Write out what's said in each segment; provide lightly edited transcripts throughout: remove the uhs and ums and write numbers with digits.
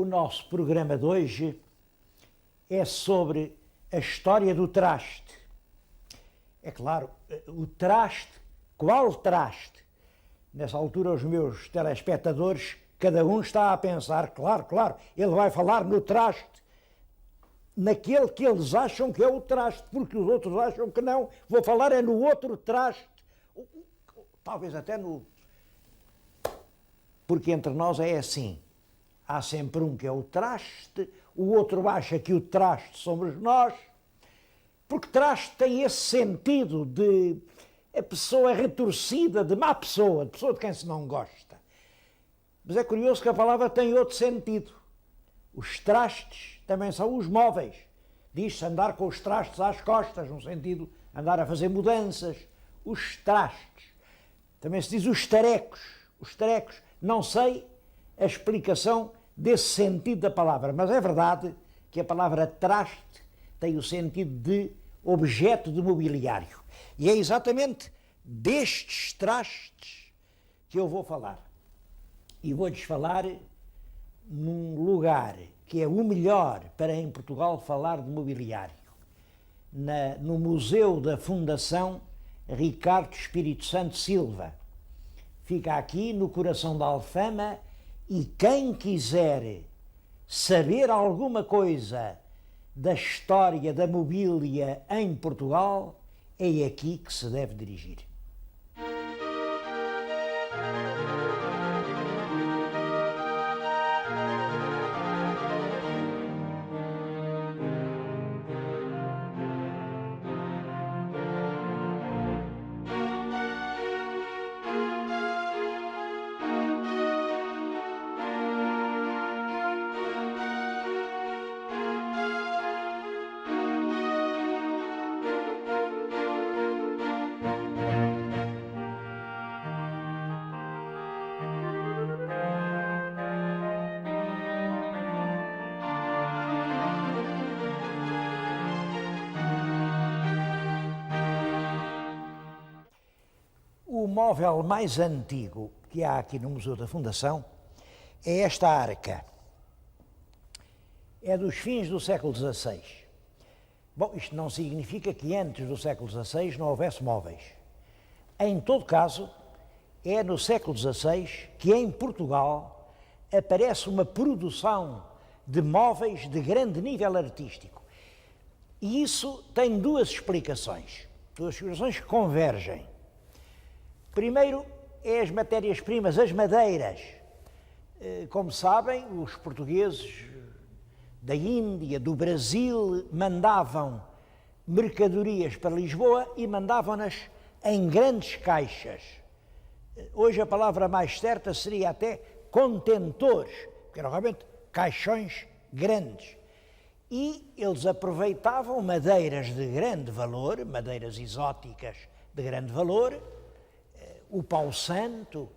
nosso programa de hoje é sobre a história do traste. É claro, o traste, qual traste? Nessa altura os meus telespectadores, cada um está a pensar, claro, ele vai falar no traste, naquele que eles acham que é o traste, porque os outros acham que não. Vou falar é no outro traste, talvez até no... Porque entre nós é assim, há sempre um que é o traste, o outro acha que o traste somos nós, porque traste tem esse sentido de a pessoa retorcida, de má pessoa, de pessoa de quem se não gosta. Mas é curioso que a palavra tem outro sentido. Os trastes também são os móveis. Diz-se andar com os trastes às costas, no sentido de andar a fazer mudanças. Os trastes. Também se diz os tarecos. Os tarecos. Não sei a explicação desse sentido da palavra, mas é verdade que a palavra traste tem o sentido de objeto de mobiliário. E é exatamente destes trastes que eu vou falar. E vou-lhes falar num lugar que é o melhor para em Portugal falar de mobiliário. No Museu da Fundação Ricardo Espírito Santo Silva. Fica aqui no coração da Alfama e quem quiser saber alguma coisa da história da mobília em Portugal, é aqui que se deve dirigir. O móvel mais antigo que há aqui no Museu da Fundação é esta arca. É dos fins do século XVI. Bom, isto não significa que antes do século XVI não houvesse móveis. Em todo caso, é no século XVI que em Portugal aparece uma produção de móveis de grande nível artístico. E isso tem duas explicações que convergem. Primeiro é as matérias-primas, as madeiras. Como sabem, os portugueses da Índia, do Brasil, mandavam mercadorias para Lisboa e mandavam-nas em grandes caixas. Hoje a palavra mais certa seria até contentores, porque eram realmente caixões grandes. E eles aproveitavam madeiras de grande valor, madeiras exóticas de grande valor, o pau-santo,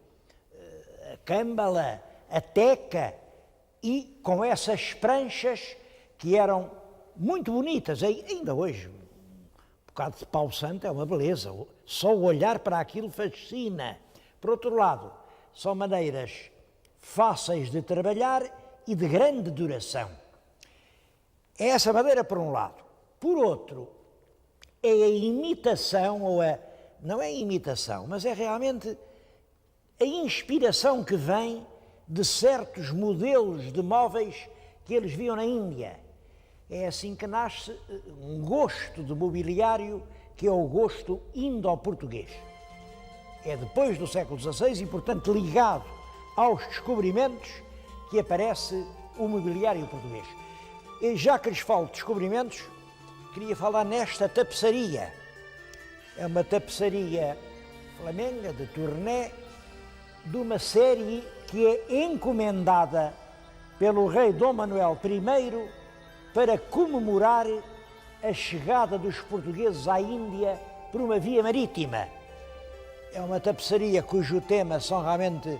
a câmbala, a teca, e com essas pranchas que eram muito bonitas, ainda hoje, um bocado de pau-santo é uma beleza, só o olhar para aquilo fascina. Por outro lado, são madeiras fáceis de trabalhar e de grande duração. É essa madeira por um lado. Por outro, é a imitação, não é a imitação, mas é realmente a inspiração que vem de certos modelos de móveis que eles viam na Índia. É assim que nasce um gosto de mobiliário que é o gosto indo-português. É depois do século XVI e, portanto, ligado aos descobrimentos que aparece o mobiliário português. E já que lhes falo de descobrimentos, queria falar nesta tapeçaria. É uma tapeçaria flamenga, de Tournai, de uma série que é encomendada pelo rei Dom Manuel I para comemorar a chegada dos portugueses à Índia por uma via marítima. É uma tapeçaria cujo tema são realmente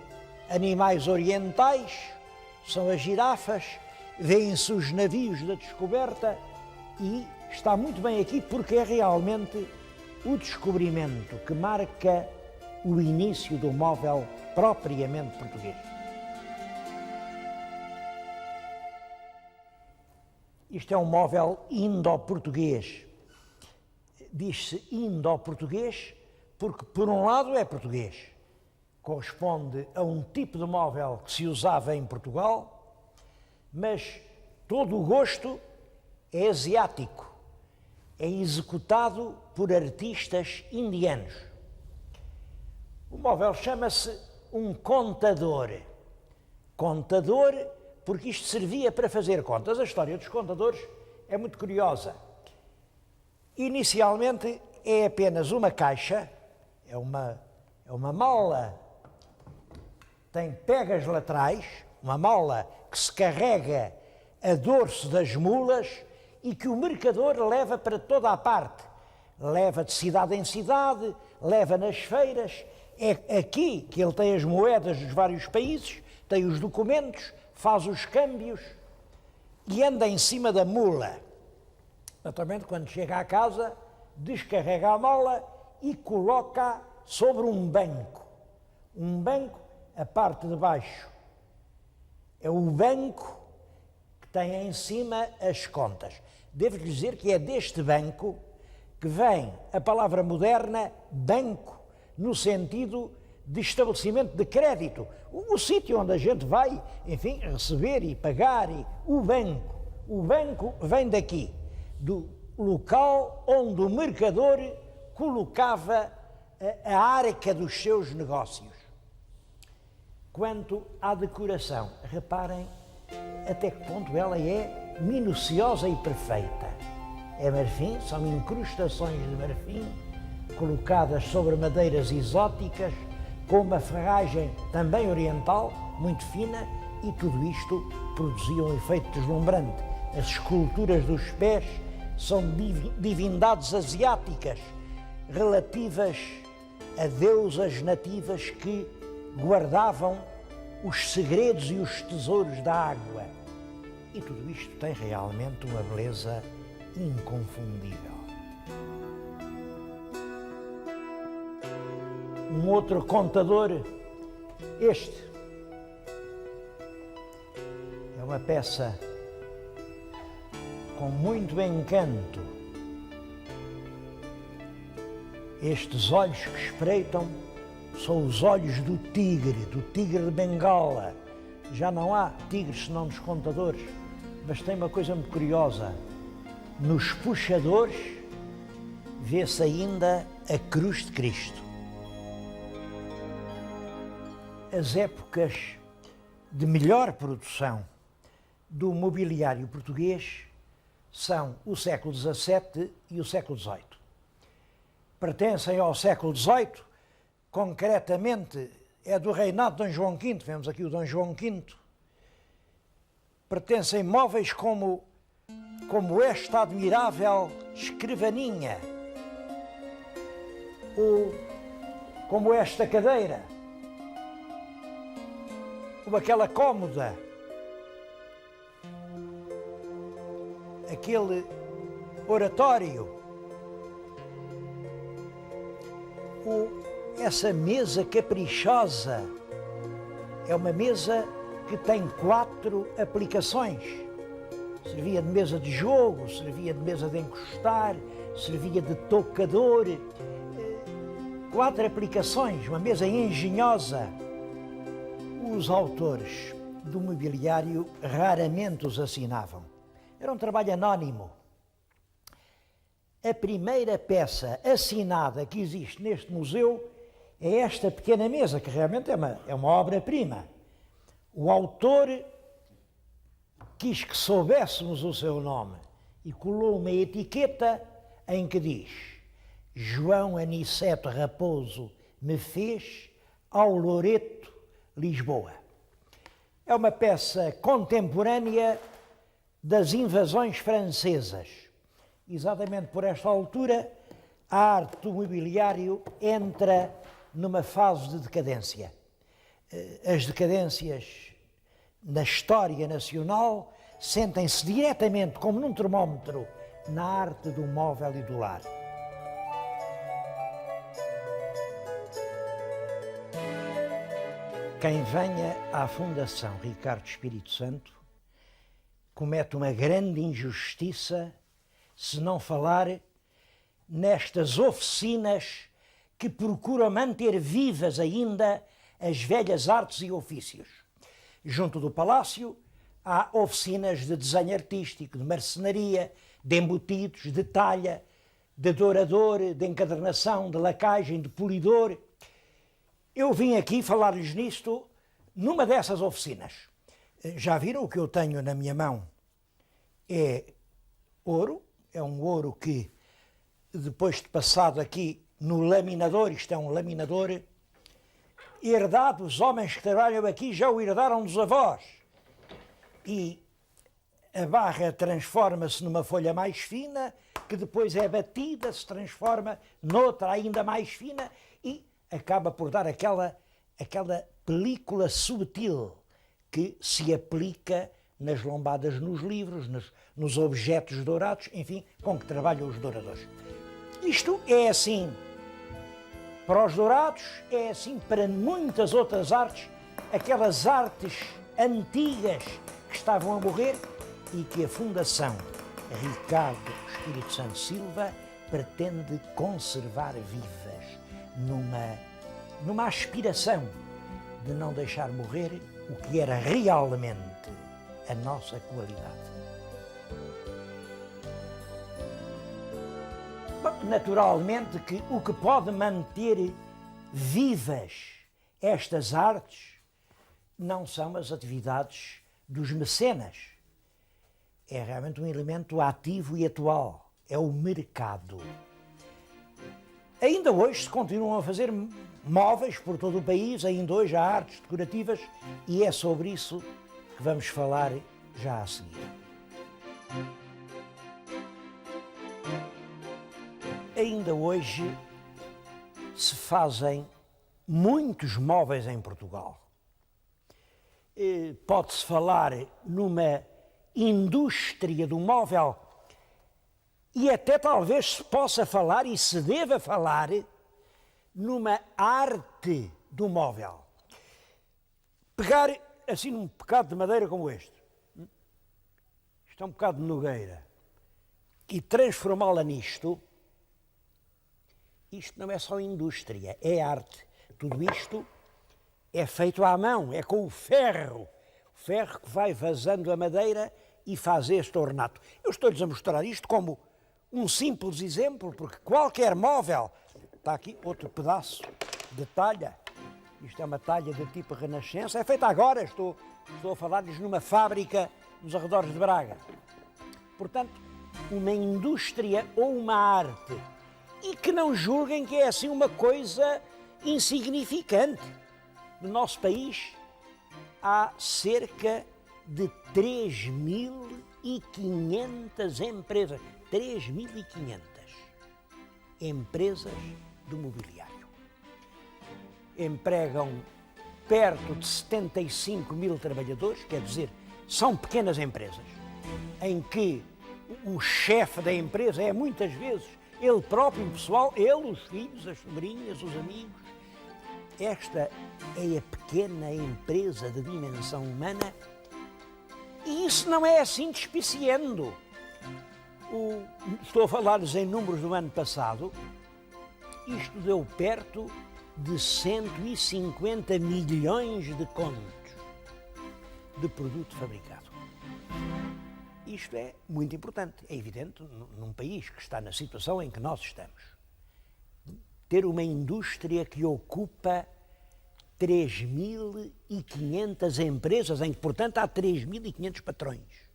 animais orientais, são as girafas, vêem-se os navios da descoberta e está muito bem aqui porque é realmente o descobrimento que marca o início do móvel propriamente português. Isto é um móvel indo-português. Diz-se indo-português porque, por um lado, é português. Corresponde a um tipo de móvel que se usava em Portugal, mas todo o gosto é asiático. É executado por artistas indianos. O móvel chama-se um contador. Contador porque isto servia para fazer contas. A história dos contadores é muito curiosa. Inicialmente é apenas uma caixa, é uma mala, tem pegas laterais, uma mala que se carrega a dorso das mulas e que o mercador leva para toda a parte. Leva de cidade em cidade, leva nas feiras. É aqui que ele tem as moedas dos vários países, tem os documentos, faz os câmbios e anda em cima da mula. Naturalmente, quando chega à casa, descarrega a mala e coloca sobre um banco. Um banco, a parte de baixo é o banco que tem em cima as contas. Devo-lhe dizer que é deste banco que vem a palavra moderna banco, no sentido de estabelecimento de crédito. O sítio onde a gente vai, enfim, receber e pagar. O banco vem daqui, do local onde o mercador colocava a arca dos seus negócios. Quanto à decoração, reparem até que ponto ela é minuciosa e perfeita. É marfim, são incrustações de marfim colocadas sobre madeiras exóticas, com uma ferragem também oriental, muito fina, e tudo isto produzia um efeito deslumbrante. As esculturas dos pés são divindades asiáticas, relativas a deusas nativas que guardavam os segredos e os tesouros da água. E tudo isto tem realmente uma beleza inconfundível. Um outro contador, este, é uma peça com muito encanto. Estes olhos que espreitam são os olhos do tigre de Bengala. Já não há tigres senão nos contadores, mas tem uma coisa muito curiosa. Nos puxadores vê-se ainda a cruz de Cristo. As épocas de melhor produção do mobiliário português são o século XVII e o século XVIII. Pertencem ao século XVIII, concretamente é do reinado de Dom João V, vemos aqui o Dom João V. Pertencem móveis como esta admirável escrivaninha, ou como esta cadeira, ou aquela cômoda, aquele oratório, ou essa mesa caprichosa. É uma mesa que tem 4 aplicações. Servia de mesa de jogo, servia de mesa de encostar, servia de tocador. 4 aplicações, uma mesa engenhosa. Os autores do mobiliário raramente os assinavam. Era um trabalho anónimo. A primeira peça assinada que existe neste museu é esta pequena mesa, que realmente é uma obra-prima. O autor quis que soubéssemos o seu nome e colou uma etiqueta em que diz: João Aniceto Raposo me fez ao Loreto, Lisboa. É uma peça contemporânea das invasões francesas. Exatamente por esta altura, a arte do mobiliário entra numa fase de decadência. As decadências na história nacional sentem-se diretamente, como num termómetro, na arte do móvel e do lar. Quem venha à Fundação Ricardo Espírito Santo comete uma grande injustiça se não falar nestas oficinas que procuram manter vivas ainda as velhas artes e ofícios. Junto do palácio há oficinas de desenho artístico, de marcenaria, de embutidos, de talha, de dourador, de encadernação, de lacagem, de polidor. Eu vim aqui falar-lhes nisto numa dessas oficinas. Já viram o que eu tenho na minha mão? É ouro, é um ouro que, depois de passado aqui no laminador, isto é um laminador, herdado, os homens que trabalham aqui já o herdaram dos avós. E a barra transforma-se numa folha mais fina, que depois é batida, se transforma noutra ainda mais fina e acaba por dar aquela película subtil que se aplica nas lombadas nos livros, nos objetos dourados, enfim, com que trabalham os douradores. Isto é assim para os dourados, é assim para muitas outras artes, aquelas artes antigas que estavam a morrer e que a Fundação Ricardo Espírito Santo Silva pretende conservar vivas numa aspiração de não deixar morrer o que era realmente a nossa qualidade. Bom, naturalmente que o que pode manter vivas estas artes não são as atividades dos mecenas. É realmente um elemento ativo e atual. É o mercado. Ainda hoje se continuam a fazer móveis por todo o país, ainda hoje há artes decorativas e é sobre isso que vamos falar já a seguir. Ainda hoje se fazem muitos móveis em Portugal. Pode-se falar numa indústria do móvel e até talvez se possa falar e se deva falar numa arte do móvel. Pegar assim num bocado de madeira como este, isto é um bocado de nogueira, e transformá-la nisto, isto não é só indústria, é arte. Tudo isto é feito à mão, é com o ferro que vai vazando a madeira e faz este ornato. Eu estou-lhes a mostrar isto como um simples exemplo, porque qualquer móvel, está aqui outro pedaço de talha, isto é uma talha de tipo Renascença, é feita agora, estou a falar-lhes numa fábrica nos arredores de Braga. Portanto, uma indústria ou uma arte, e que não julguem que é assim uma coisa insignificante. No nosso país há cerca de 3.500 empresas. 3.500 empresas do mobiliário. Empregam perto de 75 mil trabalhadores, quer dizer, são pequenas empresas, em que o chefe da empresa é muitas vezes ele próprio, o pessoal, ele, os filhos, as sobrinhas, os amigos. Esta é a pequena empresa de dimensão humana e isso não é assim despiciando. Estou a falar-lhes em números do ano passado, isto deu perto de 150 milhões de contos de produto fabricado. Isto é muito importante, é evidente, num país que está na situação em que nós estamos. Ter uma indústria que ocupa 3.500 empresas, em que, portanto, há 3.500 patrões,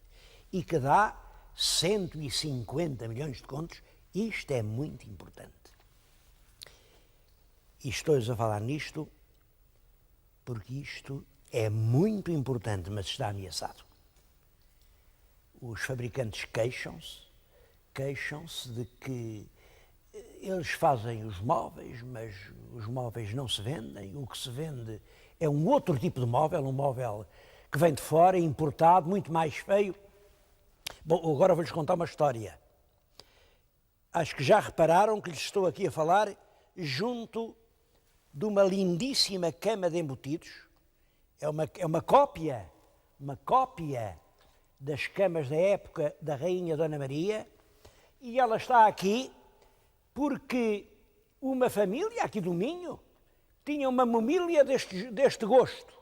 e que dá 150 milhões de contos, isto é muito importante. E estou-lhes a falar nisto porque isto é muito importante, mas está ameaçado. Os fabricantes queixam-se de que eles fazem os móveis, mas os móveis não se vendem. O que se vende é um outro tipo de móvel, um móvel que vem de fora, importado, muito mais feio. Bom, agora vou-lhes contar uma história. Acho que já repararam que lhes estou aqui a falar junto de uma lindíssima cama de embutidos. É uma cópia das camas da época da Rainha Dona Maria, e ela está aqui porque uma família aqui do Minho tinha uma mobília deste gosto.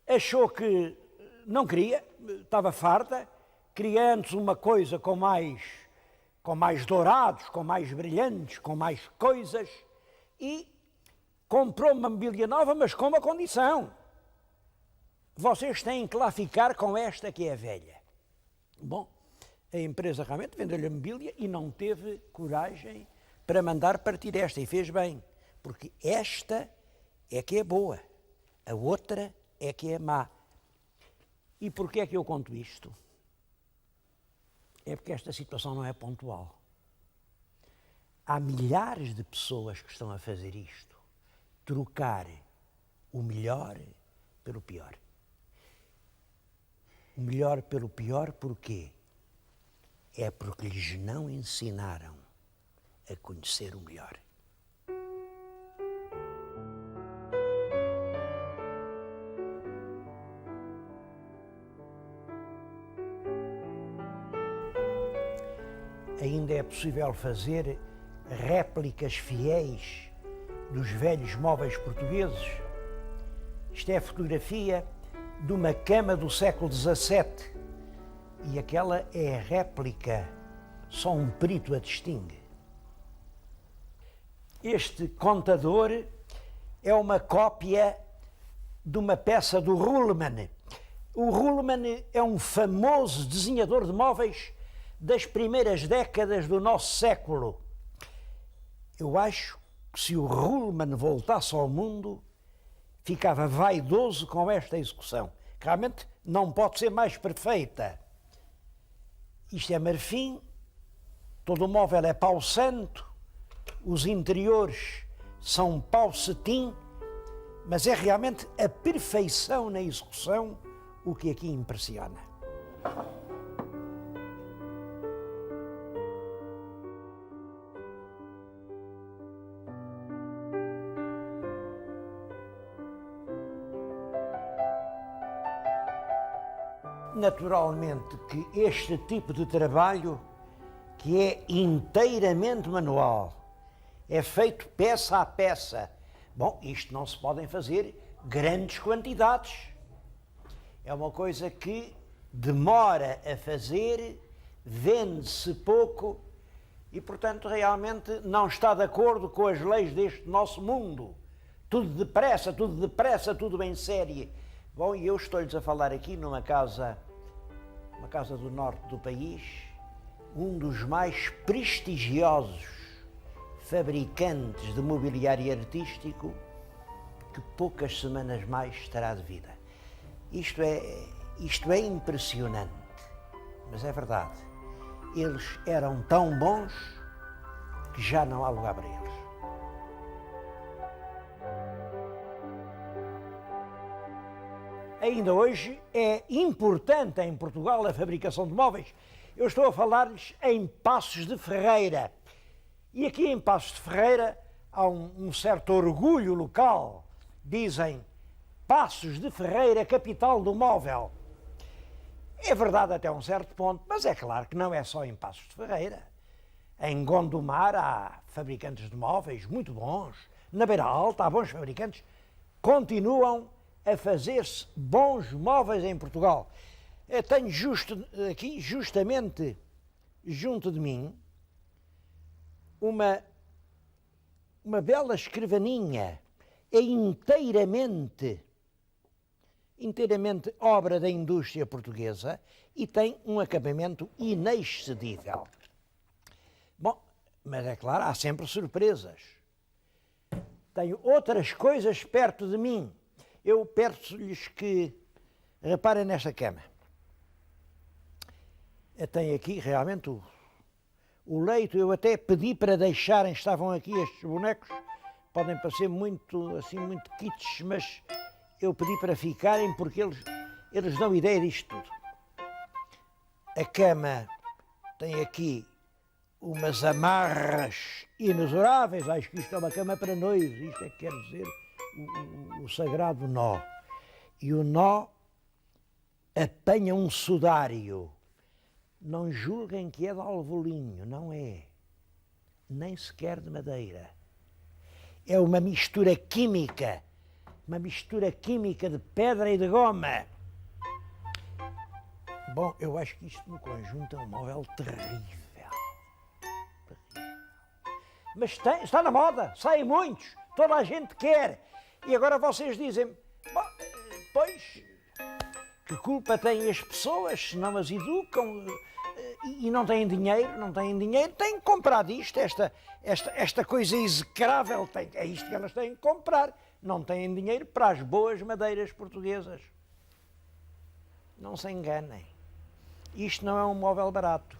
Achou que não queria, estava farta, queria antes uma coisa com mais dourados, com mais brilhantes, com mais coisas, e comprou uma mobília nova, mas com uma condição. Vocês têm que lá ficar com esta que é velha. Bom, a empresa realmente vendeu-lhe a mobília e não teve coragem para mandar partir esta, e fez bem, porque esta é que é boa, a outra é que é má. E porquê é que eu conto isto? É porque esta situação não é pontual. Há milhares de pessoas que estão a fazer isto, trocar o melhor pelo pior. O melhor pelo pior porquê? É porque lhes não ensinaram a conhecer o melhor. Ainda é possível fazer réplicas fiéis dos velhos móveis portugueses. Isto é a fotografia de uma cama do século XVII e aquela é a réplica, só um perito a distingue. Este contador é uma cópia de uma peça do Ruhlmann. O Ruhlmann é um famoso desenhador de móveis das primeiras décadas do nosso século. Eu acho que se o Ruhlmann voltasse ao mundo, ficava vaidoso com esta execução. Realmente não pode ser mais perfeita. Isto é marfim, todo o móvel é pau santo, os interiores são pau cetim, mas é realmente a perfeição na execução o que aqui impressiona. Naturalmente que este tipo de trabalho, que é inteiramente manual, é feito peça a peça. Bom, isto não se podem fazer grandes quantidades. É uma coisa que demora a fazer, vende-se pouco e, portanto, realmente não está de acordo com as leis deste nosso mundo. Tudo depressa, tudo em série. Bom, e eu estou-lhes a falar aqui numa casa do norte do país, um dos mais prestigiosos fabricantes de mobiliário artístico, que poucas semanas mais terá de vida. Isto é impressionante, mas é verdade. Eles eram tão bons que já não há lugar para eles. Ainda hoje é importante em Portugal a fabricação de móveis. Eu estou a falar-lhes em Paços de Ferreira. E aqui em Paços de Ferreira há um certo orgulho local. Dizem Paços de Ferreira, capital do móvel. É verdade até um certo ponto, mas é claro que não é só em Paços de Ferreira. Em Gondomar há fabricantes de móveis muito bons. Na Beira Alta há bons fabricantes. Continuam a fazer-se bons móveis em Portugal. Eu tenho aqui, justamente junto de mim, uma bela escrivaninha. É inteiramente obra da indústria portuguesa e tem um acabamento inexcedível. Bom, mas é claro, há sempre surpresas. Tenho outras coisas perto de mim. Eu peço-lhes que reparem nesta cama. Eu tenho aqui realmente o leito. Eu até pedi para deixarem, estavam aqui estes bonecos, podem parecer muito kits, mas eu pedi para ficarem porque eles dão ideia disto tudo. A cama tem aqui umas amarras inexoráveis. Acho que isto é uma cama para noivos, isto é que quer dizer o sagrado nó. E o nó apanha um sudário, não julguem que é de alvolinho, não é. Nem sequer de madeira. É uma mistura química de pedra e de goma. Bom, eu acho que isto no conjunto é um móvel terrível. Mas está na moda, saem muitos, toda a gente quer. E agora vocês dizem, pois, que culpa têm as pessoas se não as educam e não têm dinheiro, têm que comprar disto, esta coisa execrável, é isto que elas têm que comprar. Não têm dinheiro para as boas madeiras portuguesas. Não se enganem. Isto não é um móvel barato.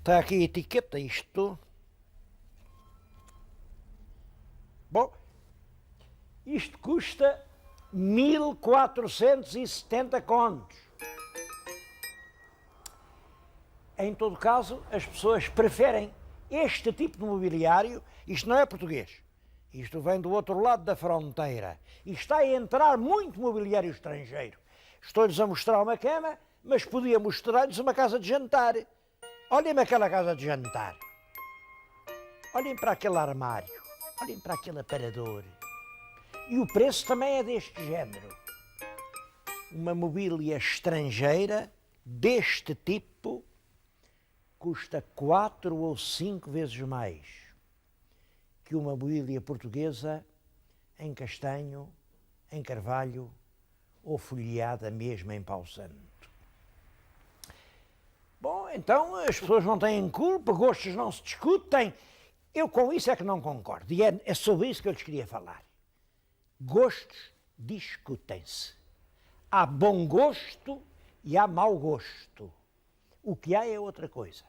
Está aqui a etiqueta, isto. Bom, isto custa 1470 contos. Em todo caso, as pessoas preferem este tipo de mobiliário. Isto não é português. Isto vem do outro lado da fronteira. E está a entrar muito mobiliário estrangeiro. Estou-lhes a mostrar uma cama, mas podia mostrar-lhes uma casa de jantar. Olhem-me aquela casa de jantar. Olhem para aquele armário. Olhem para aquele aparador. E o preço também é deste género. Uma mobília estrangeira, deste tipo, custa 4 ou 5 vezes mais que uma mobília portuguesa em castanho, em carvalho ou folheada mesmo em pau santo. Bom, então as pessoas não têm culpa, gostos não se discutem. Eu com isso é que não concordo e é sobre isso que eu lhes queria falar. Gostos discutem-se. Há bom gosto e há mau gosto. O que há é outra coisa.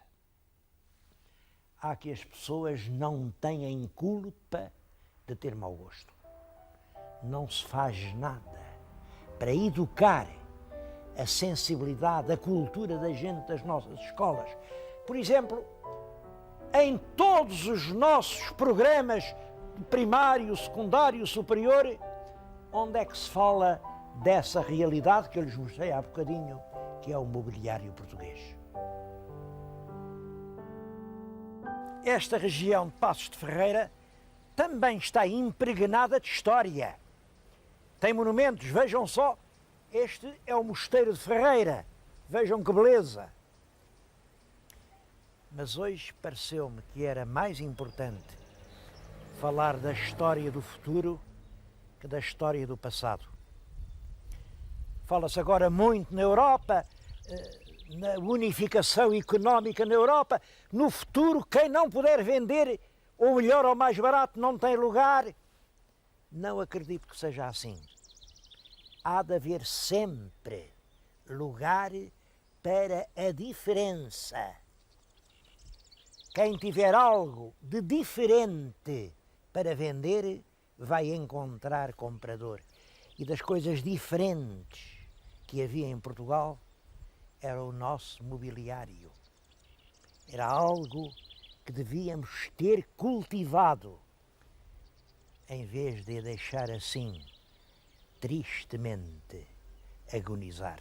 Há que as pessoas não têm culpa de ter mau gosto. Não se faz nada para educar a sensibilidade, a cultura da gente das nossas escolas. Por exemplo, em todos os nossos programas de primário, secundário, superior, onde é que se fala dessa realidade que eu lhes mostrei há bocadinho, que é o mobiliário português? Esta região de Passos de Ferreira também está impregnada de história. Tem monumentos, vejam só, este é o Mosteiro de Ferreira, vejam que beleza. Mas hoje pareceu-me que era mais importante falar da história do futuro que da história do passado. Fala-se agora muito na Europa, na unificação económica na Europa. No futuro, quem não puder vender ou melhor ou mais barato não tem lugar. Não acredito que seja assim. Há de haver sempre lugar para a diferença. Quem tiver algo de diferente para vender vai encontrar comprador. E das coisas diferentes que havia em Portugal era o nosso mobiliário. Era algo que devíamos ter cultivado, em vez de deixar assim, tristemente, agonizar.